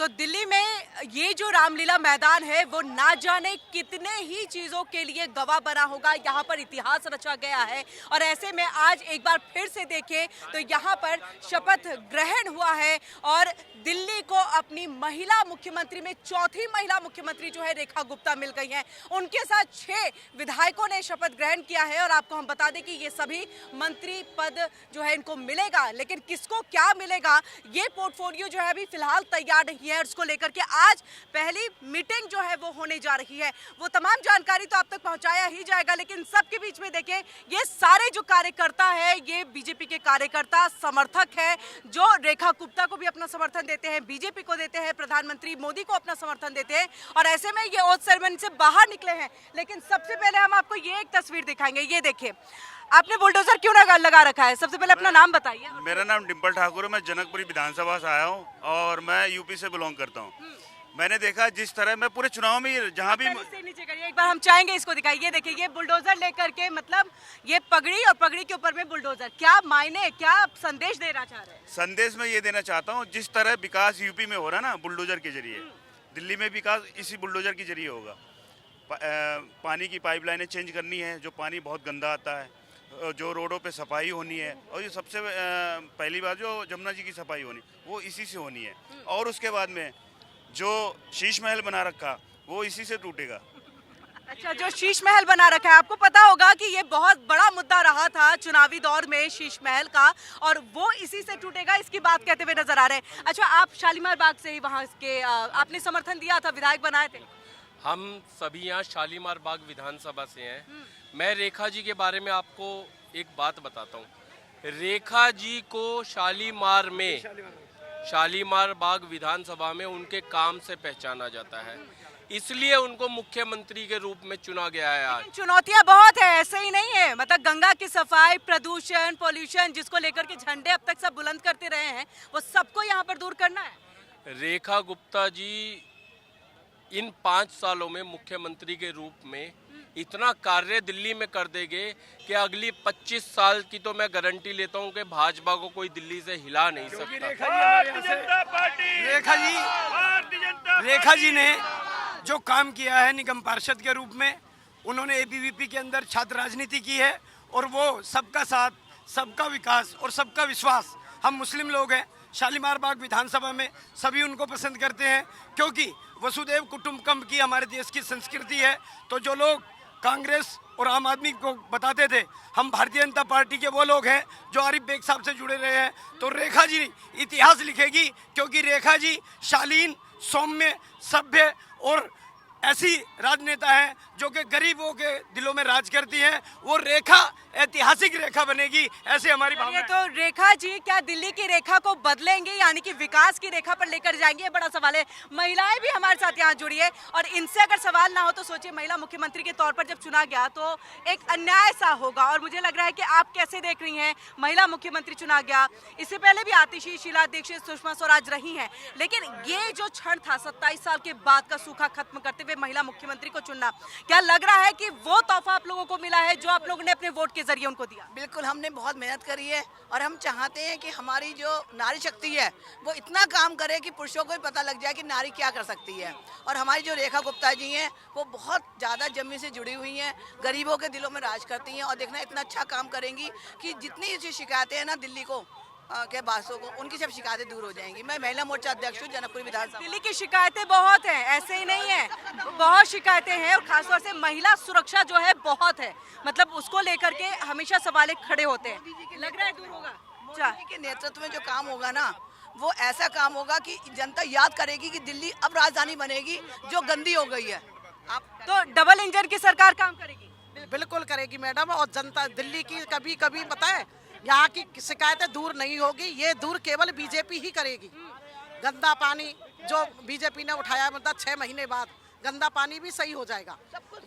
तो दिल्ली में ये जो रामलीला मैदान है वो ना जाने कितने ही चीजों के लिए गवाह बना होगा। यहाँ पर इतिहास रचा गया है और ऐसे में आज एक बार फिर से देखें तो यहाँ पर शपथ ग्रहण हुआ है और दिल्ली को अपनी महिला मुख्यमंत्री में चौथी महिला मुख्यमंत्री जो है रेखा गुप्ता मिल गई हैं। उनके साथ 6 विधायकों ने शपथ ग्रहण किया है और आपको हम बता दें कि ये सभी मंत्री पद जो है इनको मिलेगा, लेकिन किसको क्या मिलेगा ये पोर्टफोलियो जो है अभी फिलहाल तैयार नहीं है। उसको लेकर के आज पहली मीटिंग जो है वो होने जा रही है। वो तमाम जानकारी तो आप तक पहुंचाया ही जाएगा, लेकिन सबके बीच में देखें ये सारे जो कार्यकर्ता है ये बीजेपी के कार्यकर्ता समर्थक है जो रेखा गुप्ता को भी अपना समर्थन देते हैं, बीजेपी को देते हैं, प्रधानमंत्री मोदी को अपना समर्थन देते हैं और ऐसे में ये ओथ सेरेमनी से बाहर निकले हैं। लेकिन सबसे पहले हम आपको ये एक तस्वीर दिखाएंगे। ये देखिए, आपने बुलडोजर क्यों लगा रखा है? सबसे पहले अपना नाम बताइए। मेरा नाम डिम्पल ठाकुर है, मैं जनकपुरी विधानसभा से आया हूँ और मैं यूपी से बिलोंग करता हूँ। मैंने देखा जिस तरह मैं पूरे चुनाव में जहाँ भी नीचे करिए एक बार, हम चाहेंगे इसको दिखाइए। ये देखिए, ये बुलडोजर लेकर के, मतलब ये पगड़ी और पगड़ी के ऊपर में बुलडोजर, क्या मायने, क्या संदेश देना चाह रहे हैं? संदेश में ये देना चाहता हूँ, जिस तरह विकास यूपी में हो रहा है ना बुलडोजर के जरिए, दिल्ली में विकास इसी बुलडोजर के जरिए होगा। पानी की पाइपलाइनें चेंज करनी है, जो पानी बहुत गंदा आता है, जो रोडों पे सफाई होनी है और ये सबसे पहली बात जो जमुना जी की सफाई होनी वो इसी से होनी है। और उसके बाद में जो शीश महल बना रखा वो इसी से टूटेगा। अच्छा, जो शीश महल बना रखा है, आपको पता होगा कि ये बहुत बड़ा मुद्दा रहा था चुनावी दौर में शीश महल का, और वो इसी से टूटेगा, इसकी बात कहते हुए नजर आ रहे हैं। अच्छा, आप शालीमार बाग से ही वहाँ के आपने समर्थन दिया था, विधायक बनाए थे? हम सभी यहाँ शालीमार बाग विधानसभा से हैं। मैं रेखा जी के बारे में आपको एक बात बताता हूँ। रेखा जी को शालीमार बाग विधानसभा में उनके काम से पहचाना जाता है, इसलिए उनको मुख्यमंत्री के रूप में चुना गया है। आज चुनौतियां बहुत है, ऐसे ही नहीं है, मतलब गंगा की सफाई, प्रदूषण, पॉल्यूशन, जिसको लेकर के झंडे अब तक सब बुलंद करते रहे हैं, वो सबको यहाँ पर दूर करना है। रेखा गुप्ता जी इन 5 सालों में मुख्यमंत्री के रूप में इतना कार्य दिल्ली में कर देंगे कि अगली 25 साल की तो मैं गारंटी लेता हूं कि भाजपा को कोई दिल्ली से हिला नहीं सकता। रेखा जी ने जो काम किया है निगम पार्षद के रूप में, उन्होंने एबीवीपी के अंदर छात्र राजनीति की है और वो सबका साथ, सबका विकास और सबका विश्वास। हम मुस्लिम लोग हैं, शालीमार बाग विधानसभा में सभी उनको पसंद करते हैं क्योंकि वसुदेव कुटुंबकम की हमारे देश की संस्कृति है। तो जो लोग कांग्रेस और आम आदमी को बताते थे हम भारतीय जनता पार्टी के वो लोग हैं जो आरिफ बेग साहब से जुड़े रहे हैं, तो रेखा जी इतिहास लिखेगी क्योंकि रेखा जी शालीन, सौम्य, सभ्य और ऐसी राजनेता है जो कि गरीबों के दिलों में राज करती है। वो रेखा ऐतिहासिक रेखा बनेगी, ऐसे हमारी भावना है। तो रेखा जी क्या दिल्ली की रेखा को बदलेंगे, यानी कि विकास की रेखा पर लेकर जाएंगे? बड़ा सवाल है। महिलाएं भी हमारे साथ यहाँ जुड़ी है और इनसे अगर सवाल ना हो तो सोचिए, महिला मुख्यमंत्री के तौर पर जब चुना गया तो एक अन्याय सा होगा, और मुझे लग रहा है कि आप कैसे देख रही हैं, महिला मुख्यमंत्री चुना गया, इससे पहले भी आतिशी, शीला दीक्षित, सुषमा स्वराज रही हैं, लेकिन ये जो क्षण था 27 साल के बाद का सूखा खत्म करते हुए महिला मुख्यमंत्री को चुनना, क्या लग रहा है कि वो तोहफा आप लोगों को मिला है जो आप लोगों ने अपने वोट के जरिए उनको दिया? बिल्कुल, हमने बहुत मेहनत करी है और हम चाहते हैं कि हमारी जो नारी शक्ति है वो इतना काम करे कि पुरुषों को भी पता लग जाए कि नारी क्या कर सकती है। और हमारी जो रेखा गुप्ता जी हैं वो बहुत ज़्यादा जमीन से जुड़ी हुई हैं, गरीबों के दिलों में राज करती हैं और देखना इतना अच्छा काम करेंगी कि जितनी सी शिकायतें हैं ना दिल्ली को के बासों को, उनकी सब शिकायतें दूर हो जाएंगी। मैं महिला मोर्चा अध्यक्ष हूँ जनकपुरी विधानसभा। दिल्ली की शिकायतें बहुत हैं, ऐसे ही नहीं है, बहुत शिकायतें हैं और खासतौर से महिला सुरक्षा जो है बहुत है, मतलब उसको लेकर के हमेशा सवाल खड़े होते हैं। लग रहा है दूर होगा? मोदी के नेतृत्व में जो काम होगा ना वो ऐसा काम होगा कि जनता याद करेगी कि दिल्ली अब राजधानी बनेगी जो गंदी हो गई है। आप तो डबल इंजन की सरकार काम करेगी? बिल्कुल करेगी मैडम, और जनता दिल्ली की कभी कभी पता है यहाँ की शिकायतें दूर नहीं होगी, ये दूर केवल बीजेपी ही करेगी। गंदा पानी जो बीजेपी ने उठाया, मतलब 6 महीने बाद गंदा पानी भी सही हो जाएगा,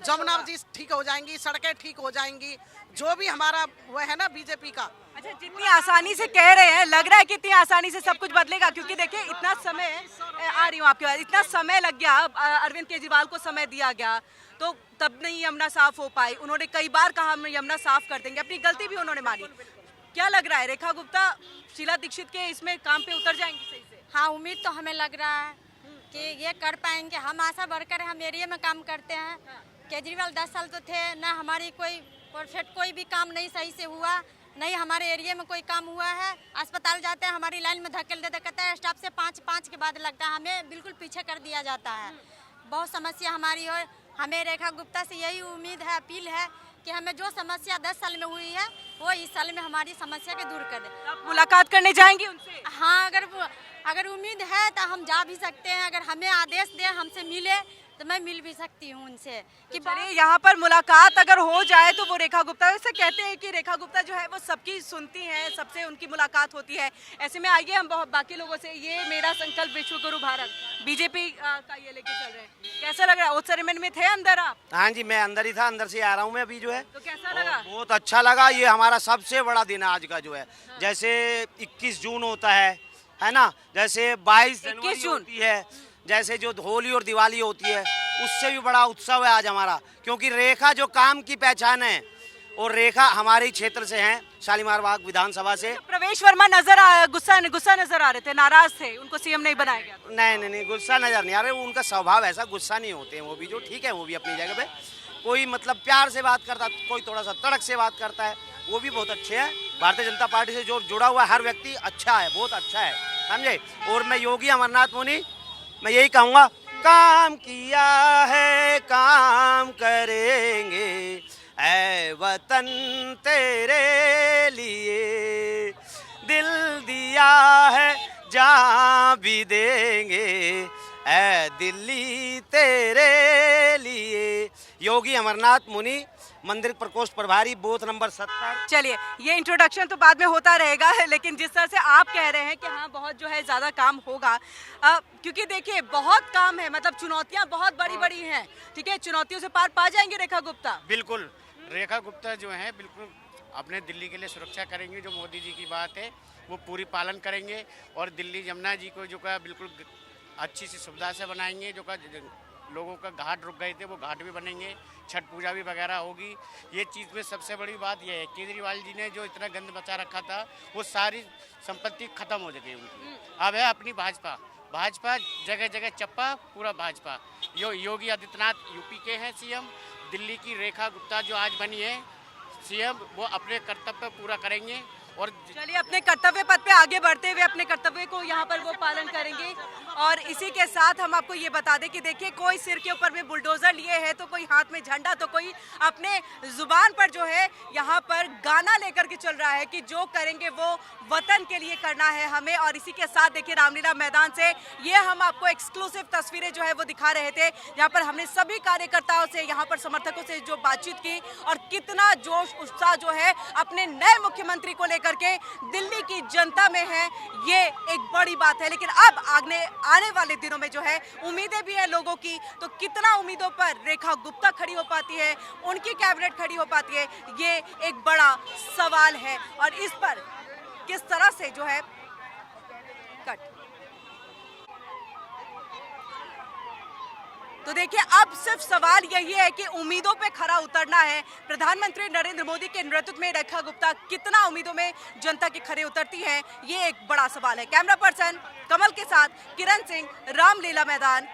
जमुना जी ठीक हो जाएंगी, सड़कें ठीक हो जाएंगी, जो भी हमारा वो है ना बीजेपी का। अच्छा, जितनी आसानी से कह रहे हैं, लग रहा है कि इतनी आसानी से सब कुछ बदलेगा? क्योंकि देखिए इतना समय, आ रही हूँ आपके पास, इतना समय लग गया, अरविंद केजरीवाल को समय दिया गया तो तब नहीं यमुना साफ हो पाई। उन्होंने कई बार कहा हम यमुना साफ कर देंगे, अपनी गलती भी उन्होंने मानी। क्या लग रहा है, रेखा गुप्ता शीला दीक्षित के इसमें काम पे उतर जाएंगी सही से? हाँ, उम्मीद तो हमें लग रहा है कि ये कर पाएंगे। हम आशा वर्कर हम एरिया में काम करते हैं। केजरीवाल 10 साल तो थे ना, हमारी कोई परफेक्ट कोई भी काम नहीं सही से हुआ, नहीं हमारे एरिया में कोई काम हुआ है। अस्पताल जाते हैं हमारी लाइन में धकेल देते, कहते हैं स्टाफ से 5 के बाद लगता है, हमें बिल्कुल पीछे कर दिया जाता है। बहुत समस्या हमारी हो। हमें रेखा गुप्ता से यही उम्मीद है, अपील है कि हमें जो समस्या 10 साल में हुई है वो इस साल में हमारी समस्या के दूर कर दे। आप मुलाकात करने जाएंगी उनसे? हाँ, अगर उम्मीद है तो हम जा भी सकते हैं। अगर हमें आदेश दे हमसे मिले तो मैं मिल भी सकती हूँ उनसे कि चलिए यहाँ पर मुलाकात अगर हो जाए तो वो रेखा गुप्ता, वैसे कहते हैं कि रेखा गुप्ता जो है वो सबकी सुनती हैं, सबसे उनकी मुलाकात होती है। ऐसे में आइए हम बहुत बाकी लोगों से, ये मेरा संकल्प विश्व गुरु भारत बीजेपी का ये लेके चल रहे हैं, कैसा लग रहा है? ओथ सेरेमनी में थे अंदर आप? हाँ जी, मैं अंदर ही था, अंदर से आ रहा हूँ मैं अभी जो है। तो कैसा लगा? बहुत अच्छा लगा। ये हमारा सबसे बड़ा दिन है आज का जो है। जैसे 21 जून होता है ना, जैसे 22 जनवरी होती है, जैसे जो होली और दिवाली होती है, उससे भी बड़ा उत्सव है आज हमारा, क्योंकि रेखा जो काम की पहचान है और रेखा हमारे क्षेत्र से हैं, शालीमार बाग विधानसभा से। प्रवेश वर्मा गुस्सा नजर आ रहे थे, नाराज थे, उनको सीएम नहीं बनाया गया। नहीं, गुस्सा नजर नहीं आ रहा। उनका स्वभाव ऐसा, गुस्सा नहीं होते हैं वो भी, जो ठीक है वो भी अपनी जगह पे। कोई मतलब प्यार से बात करता, कोई थोड़ा सा तड़क से बात करता है, वो भी बहुत अच्छे हैं। भारतीय जनता पार्टी से जो जुड़ा हुआ हर व्यक्ति अच्छा है, बहुत अच्छा है, समझे। और मैं योगी अमरनाथ मुनि, मैं यही कहूँगा, काम किया है काम करेंगे, ऐ वतन तेरे लिए, दिल दिया है जान भी देंगे, ऐ दिल्ली तेरे लिए। योगी अमरनाथ मुनि, मंदिर प्रकोष्ठ प्रभारी, बूथ नंबर 70। चलिए, ये इंट्रोडक्शन तो बाद में होता रहेगा, लेकिन जिस तरह से आप कह रहे हैं कि हाँ बहुत जो है ज़्यादा काम होगा, क्योंकि देखिए बहुत काम है, मतलब चुनौतियाँ बहुत बड़ी हैं, ठीक है, चुनौतियों से पार पा जाएंगे रेखा गुप्ता? बिल्कुल, रेखा गुप्ता जो है बिल्कुल अपने दिल्ली के लिए सुरक्षा करेंगे। जो मोदी जी की बात है वो पूरी पालन करेंगे, और दिल्ली यमुना जी को जो का बिल्कुल अच्छी सी सुविधा से बनाएंगे। जो का लोगों का घाट रुक गए थे वो घाट भी बनेंगे, छठ पूजा भी वगैरह होगी। ये चीज़ में सबसे बड़ी बात यह है, केजरीवाल जी ने जो इतना गंद बचा रखा था वो सारी संपत्ति खत्म हो गई उनकी। अब है अपनी भाजपा जगह जगह चप्पा, पूरा भाजपा। योगी आदित्यनाथ यूपी के हैं सीएम, दिल्ली की रेखा गुप्ता जो आज बनी है सीएम, वो अपने कर्तव्य पूरा करेंगे। और चलिए, अपने कर्तव्य पथ पे आगे बढ़ते हुए अपने कर्तव्य को यहाँ पर वो पालन करेंगे। और इसी के साथ हम आपको ये बता दें कि देखिए, कोई सिर के ऊपर में बुलडोजर लिए है, तो कोई हाथ में झंडा, तो कोई अपने जुबान पर जो है यहाँ पर गाना लेकर के चल रहा है कि जो करेंगे वो वतन के लिए करना है हमें। और इसी के साथ देखिए, रामलीला मैदान से ये हम आपको एक्सक्लूसिव तस्वीरें जो है वो दिखा रहे थे, जहाँ पर हमने सभी कार्यकर्ताओं से, यहाँ पर समर्थकों से जो बातचीत की, और कितना जोश उत्साह जो है अपने नए मुख्यमंत्री को करके दिल्ली की जनता में है, ये एक बड़ी बात है। लेकिन अब आने वाले दिनों में जो है उम्मीदें भी है लोगों की, तो कितना उम्मीदों पर रेखा गुप्ता खड़ी हो पाती है, उनकी कैबिनेट खड़ी हो पाती है, ये एक बड़ा सवाल है। और इस पर किस तरह से जो है तो देखिए, अब सिर्फ सवाल यही है कि उम्मीदों पे खरा उतरना है। प्रधानमंत्री नरेंद्र मोदी के नेतृत्व में रेखा गुप्ता कितना उम्मीदों में जनता के खरे उतरती हैं, ये एक बड़ा सवाल है। कैमरा पर्सन कमल के साथ किरण सिंह, रामलीला मैदान,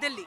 दिल्ली।